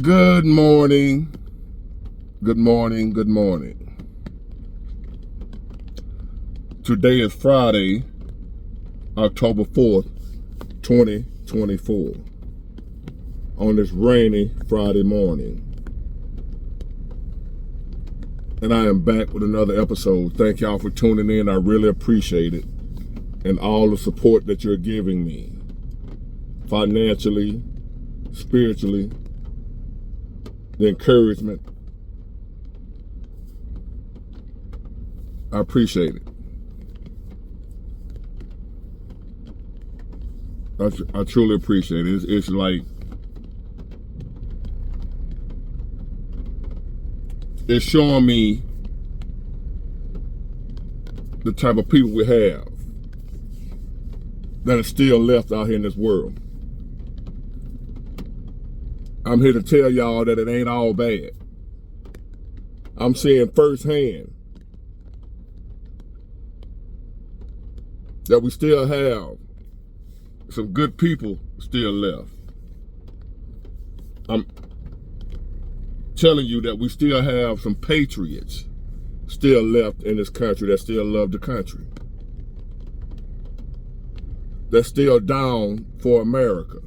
Good morning. Good morning. Good morning. Today is Friday, October 4th, 2024. On this rainy Friday morning. And I am back with another episode. Thank y'all for tuning in. I really appreciate it. And all the support that you're giving me. Financially, spiritually, the encouragement. I appreciate it. I truly appreciate it. It's like, it's showing me the type of people we have that are still left out here in this world. I'm here to tell y'all that it ain't all bad. I'm seeing firsthand that we still have some good people still left. I'm telling you that we still have some patriots still left in this country that still love the country. That's still down for America.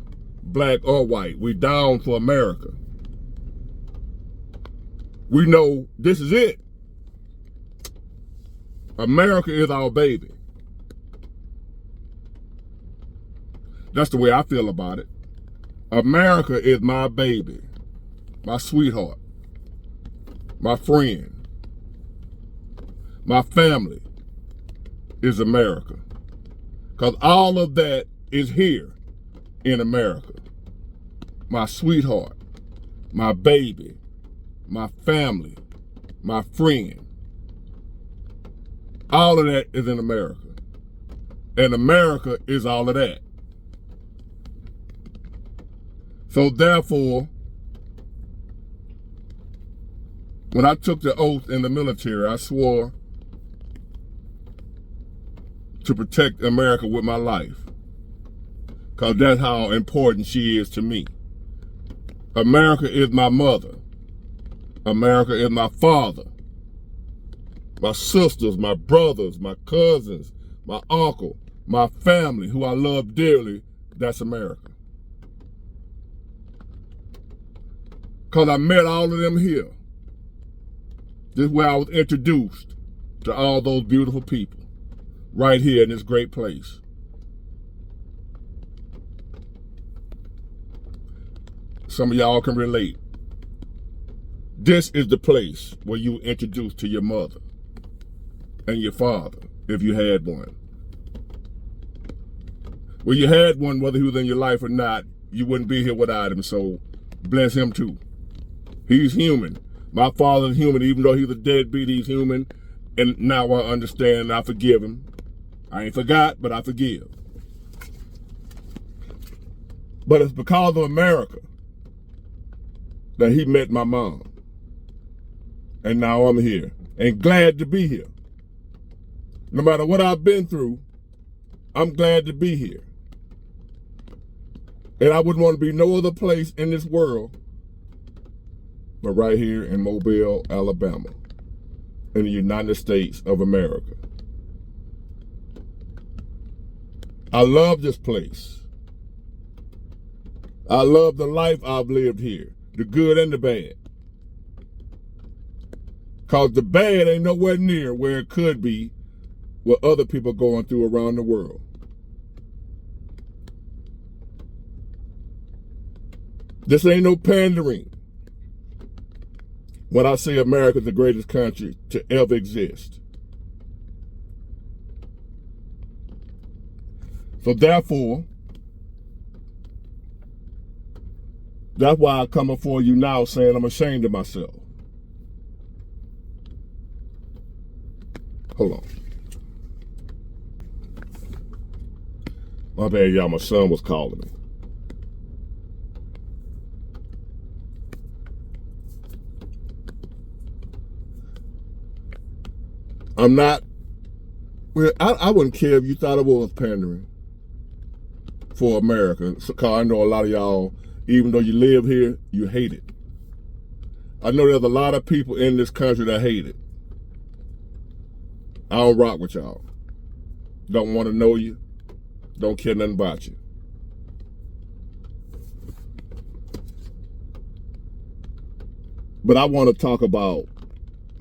Black or white, we down for America. We know this is it. America is our baby. That's the way I feel about it. America is my baby, my sweetheart, my friend, my family is America. Because all of that is here in America. My sweetheart, my baby, my family, my friend. All of that is in America. And America is all of that. So therefore, when I took the oath in the military, I swore to protect America with my life. Because that's how important she is to me. America is my mother. America is my father. My sisters, my brothers, my cousins, my uncle, my family, who I love dearly, that's America. Because I met all of them here. This is where I was introduced to all those beautiful people. Right here in this great place. Some of y'all can relate. This is the place where you were introduced to your mother and your father, if you had one. Well, you had one, whether he was in your life or not, you wouldn't be here without him, so bless him too. He's human. My father's human, even though he's a deadbeat, he's human, and now I understand and I forgive him. I ain't forgot, but I forgive. But it's because of America that he met my mom. And now I'm here. And glad to be here. No matter what I've been through, I'm glad to be here. And I wouldn't want to be no other place in this world but right here in Mobile, Alabama, in the United States of America. I love this place. I love the life I've lived here, the good and the bad. Because the bad ain't nowhere near where it could be what other people are going through around the world. This ain't no pandering when I say America's the greatest country to ever exist. So therefore, that's why I come before you now saying I'm ashamed of myself. Hold on. My bad, y'all, my son was calling me. I'm not, well, I wouldn't care if you thought it was pandering for America. Because I know a lot of y'all, even though you live here, you hate it. I know there's a lot of people in this country that hate it. I don't rock with y'all. Don't want to know you. Don't care nothing about you. But I want to talk about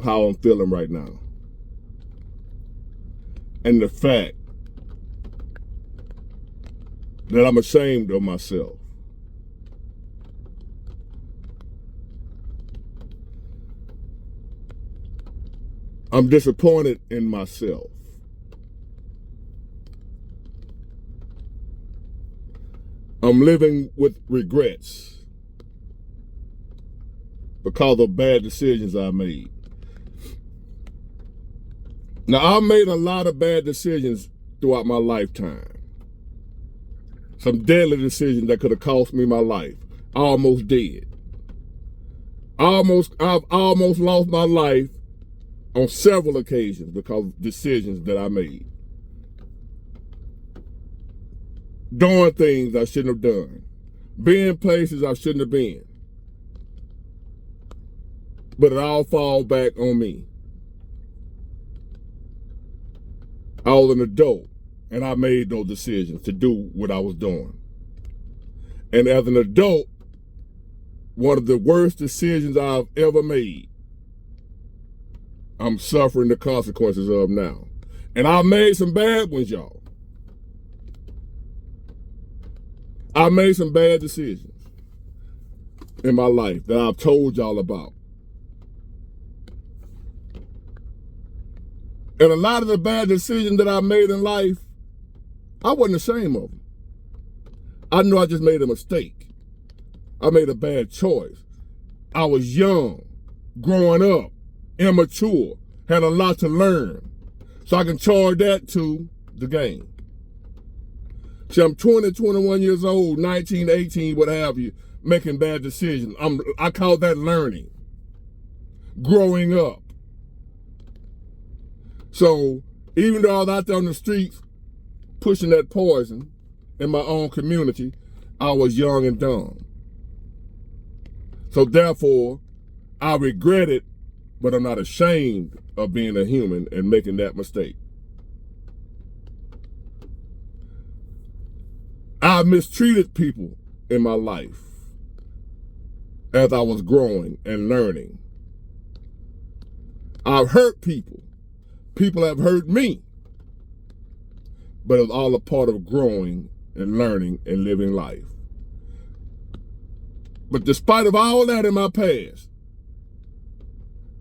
how I'm feeling right now. And the fact that I'm ashamed of myself. I'm disappointed in myself. I'm living with regrets because of bad decisions I made. Now, I've made a lot of bad decisions throughout my lifetime. Some deadly decisions that could have cost me my life. I almost did. I've almost lost my life on several occasions because of decisions that I made. Doing things I shouldn't have done. Being places I shouldn't have been. But it all falls back on me. I was an adult, and I made those decisions to do what I was doing. And as an adult, one of the worst decisions I've ever made, I'm suffering the consequences of now. And I made some bad ones, y'all. I made some bad decisions in my life that I've told y'all about. And a lot of the bad decisions that I made in life, I wasn't ashamed of them. I knew I just made a mistake. I made a bad choice. I was young, growing up, immature, had a lot to learn. So I can charge that to the game. See, I'm 20, 21 years old, 19, 18, what have you, making bad decisions. I call that learning, growing up. So even though I was out there on the streets pushing that poison in my own community, I was young and dumb. So therefore, I regret it, but I'm not ashamed of being a human and making that mistake. I mistreated people in my life as I was growing and learning. I've hurt people. People have hurt me. But it's all a part of growing and learning and living life. But despite of all that in my past,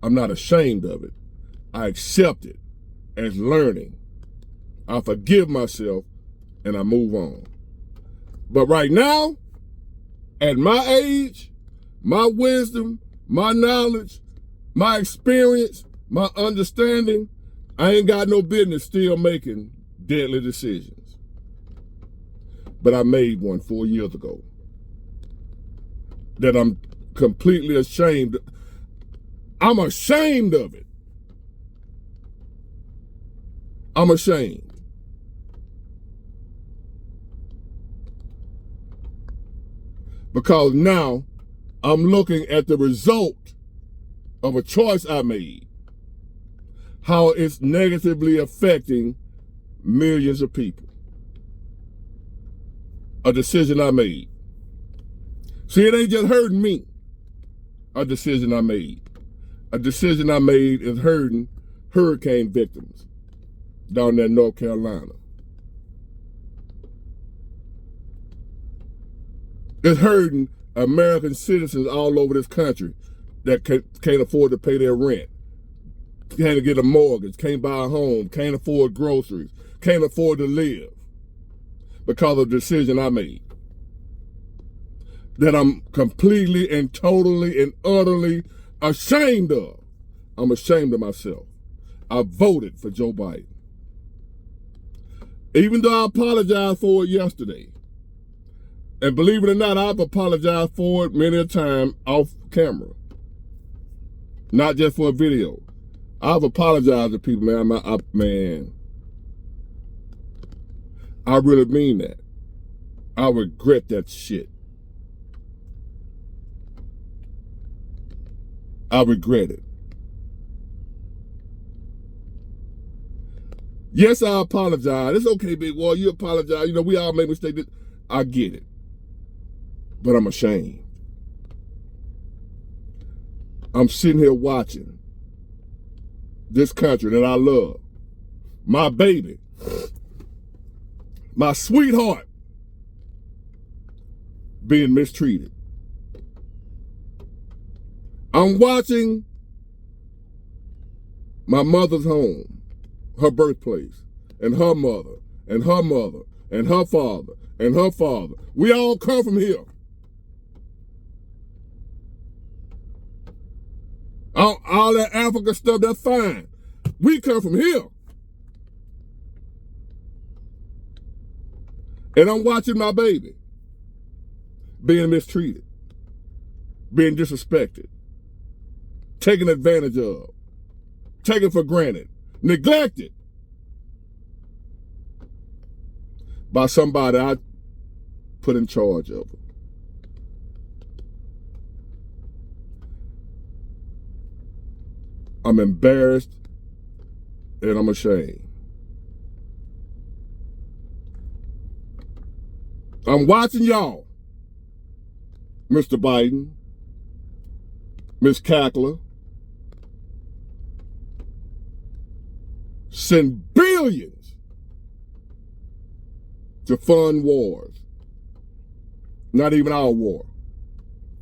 I'm not ashamed of it. I accept it as learning. I forgive myself and I move on. But right now, at my age, my wisdom, my knowledge, my experience, my understanding, I ain't got no business still making deadly decisions. But I made one 4 years ago that I'm completely ashamed. I'm ashamed of it. I'm ashamed. Because now I'm looking at the result of a choice I made. How it's negatively affecting millions of people. A decision I made. See, it ain't just hurting me. A decision I made. A decision I made is hurting hurricane victims down there in North Carolina. It's hurting American citizens all over this country that can't afford to pay their rent. Can't get a mortgage, can't buy a home, can't afford groceries, can't afford to live because of the decision I made. That I'm completely and totally and utterly ashamed of. I'm ashamed of myself. I voted for Joe Biden. Even though I apologized for it yesterday. And believe it or not, I've apologized for it many a time off camera. Not just for a video. I've apologized to people, man. I really mean that. I regret that shit. I regret it. Yes, I apologize. It's okay, big boy. You apologize. You know, we all make mistakes. I get it. But I'm ashamed. I'm sitting here watching this country that I love, my baby, my sweetheart, being mistreated. I'm watching my mother's home, her birthplace, and her mother, and her mother, and her father, and her father. We all come from here. All that Africa stuff, that's fine. We come from here. And I'm watching my baby being mistreated, being disrespected, taken advantage of, taken for granted, neglected by somebody I put in charge of her. I'm embarrassed and I'm ashamed. I'm watching y'all, Mr. Biden, Ms. Cackler, send billions to fund wars. Not even our war.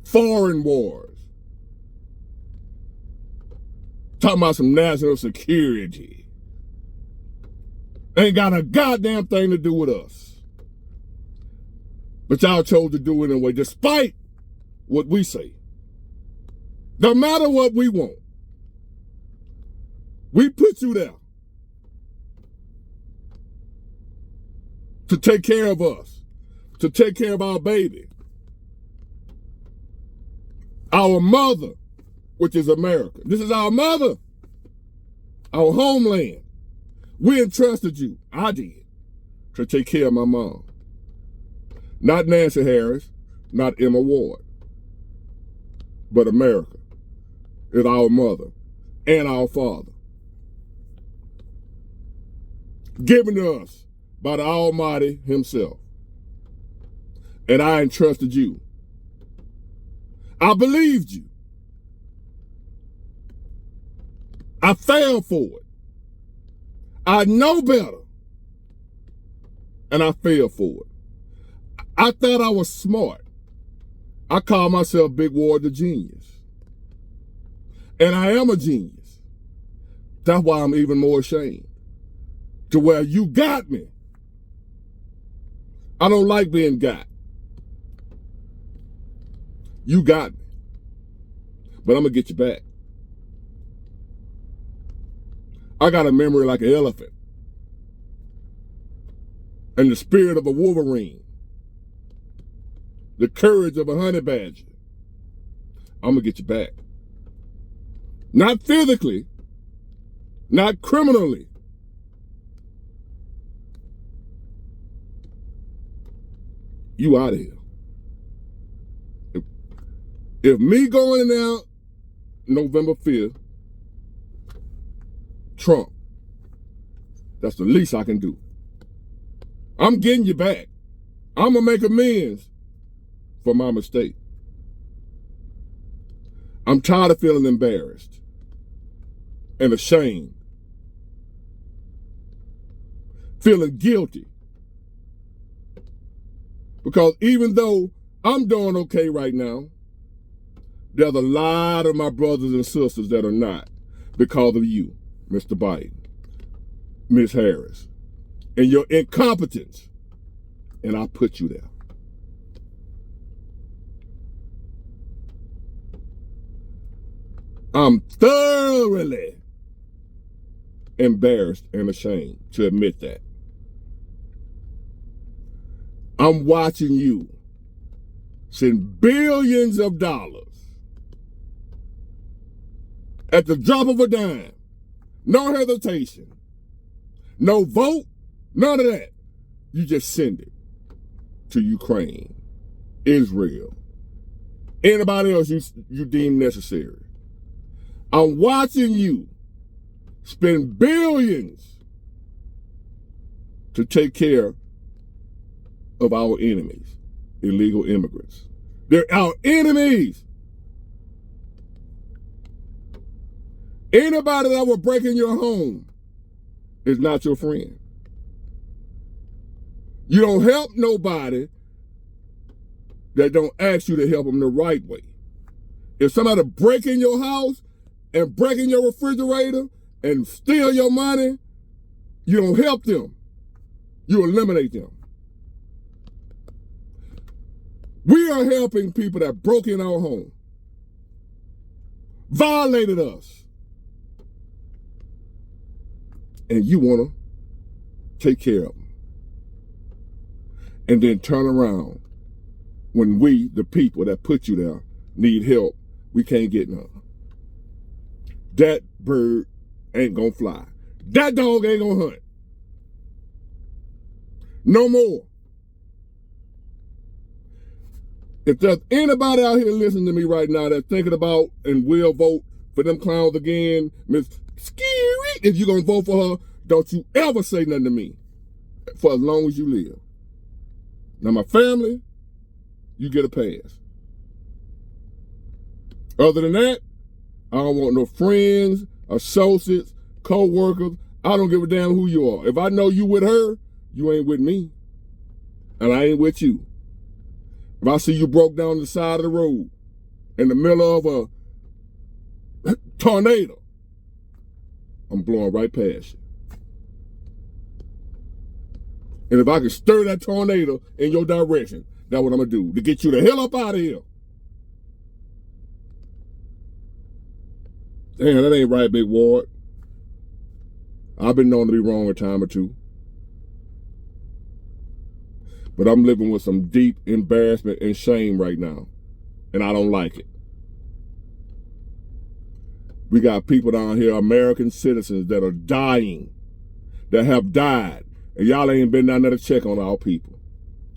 Foreign wars. Talking about some national security. Ain't got a goddamn thing to do with us. But y'all chose to do it anyway, despite what we say. No matter what we want. We put you there to take care of us, to take care of our baby, our mother, which is America. This is our mother, our homeland. We entrusted you, I did, to take care of my mom. Not Nancy Harris, not Emma Ward, but America is our mother and our father, given to us by the Almighty himself. And I entrusted you. I believed you. I fell for it. I know better. And I fell for it. I thought I was smart. I call myself Big Ward the genius. And I am a genius. That's why I'm even more ashamed. To where you got me. I don't like being got. You got me. But I'm going to get you back. I got a memory like an elephant. And the spirit of a wolverine. The courage of a honey badger. I'm going to get you back. Not physically. Not criminally. You out of here. If me going in there November 5th, Trump, that's the least I can do. I'm getting you back. I'm going to make amends for my mistake. I'm tired of feeling embarrassed and ashamed. Feeling guilty. Because even though I'm doing okay right now, there's a lot of my brothers and sisters that are not because of you, Mr. Biden, Ms. Harris, and your incompetence. And I put you there. I'm thoroughly embarrassed and ashamed to admit that. I'm watching you send billions of dollars at the drop of a dime. No hesitation. No vote. None of that. You just send it to Ukraine, Israel, anybody else you deem necessary. I'm watching you spend billions to take care of our enemies, illegal immigrants. They're our enemies. Anybody that will break in your home is not your friend. You don't help nobody that don't ask you to help them the right way. If somebody break in your house and break in your refrigerator and steal your money, you don't help them. You eliminate them. We are helping people that broke in our home, violated us, and you want to take care of them. And then turn around when we, the people that put you there, need help, we can't get none. That bird ain't gonna fly. That dog ain't gonna hunt. No more. If there's anybody out here listening to me right now that's thinking about and will vote for them clowns again, Miss Scary, if you're gonna vote for her, don't you ever say nothing to me for as long as you live. Now my family, you get a pass. Other than that, I don't want no friends, associates, co-workers. I don't give a damn who you are. If I know you with her, you ain't with me. And I ain't with you. If I see you broke down the side of the road in the middle of a tornado, I'm blowing right past you. And if I can stir that tornado in your direction, that's what I'm going to do, to get you the hell up out of here. Damn, that ain't right, Big Ward. I've been known to be wrong a time or two. But I'm living with some deep embarrassment and shame right now. And I don't like it. We got people down here, American citizens, that are dying, that have died. And y'all ain't been down there to check on our people.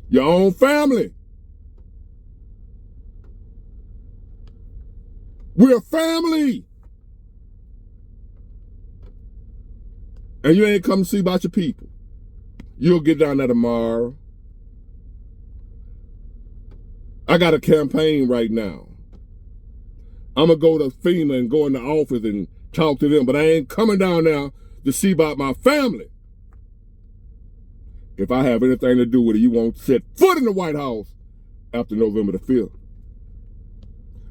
Your own family. We're a family. And you ain't come to see about your people. You'll get down there tomorrow. I got a campaign right now. I'm going to go to FEMA and go in the office and talk to them, but I ain't coming down there to see about my family. If I have anything to do with it, you won't set foot in the White House after November the 5th.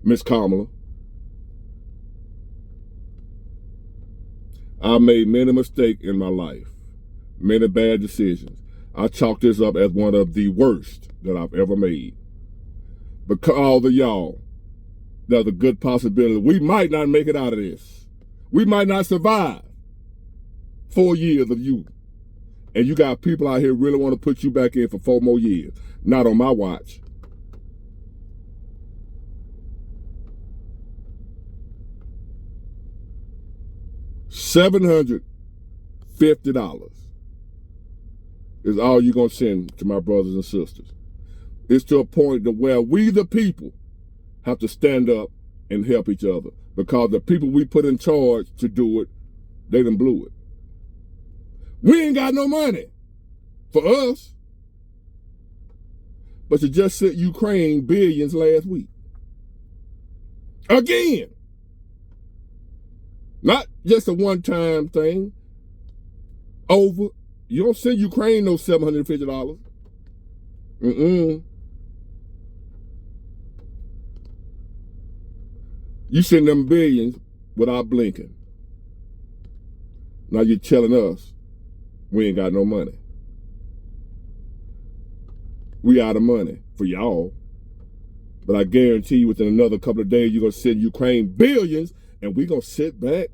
Miss Kamala. I made many mistakes in my life, many bad decisions. I chalk this up as one of the worst that I've ever made. Because of y'all, there's a good possibility we might not make it out of this. We might not survive 4 years of you. And you got people out here really want to put you back in for 4 more years. Not on my watch. $750 is all you're going to send to my brothers and sisters. It's to a point to where we, the people, have to stand up and help each other. Because the people we put in charge to do it, they done blew it. We ain't got no money for us. But you just sent Ukraine billions last week. Again. Not just a one-time thing. Over. You don't send Ukraine no $750. You send them billions without blinking. Now you're telling us we ain't got no money. We out of money for y'all. But I guarantee you within another couple of days, you're going to send Ukraine billions, and we're going to sit back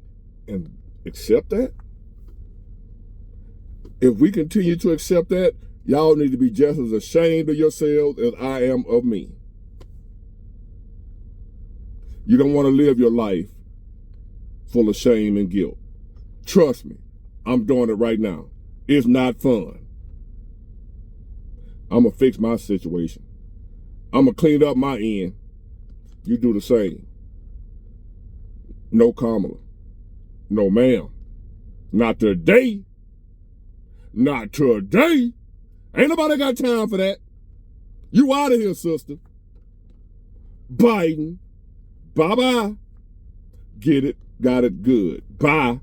and accept that? If we continue to accept that, y'all need to be just as ashamed of yourselves as I am of me. You don't want to live your life full of shame and guilt. Trust me, I'm doing it right now. It's not fun. I'm going to fix my situation. I'm going to clean up my end. You do the same. No Kamala. No ma'am. Not today. Not today. Ain't nobody got time for that. You out of here, sister. Biden. Bye-bye. Get it. Got it good. Bye.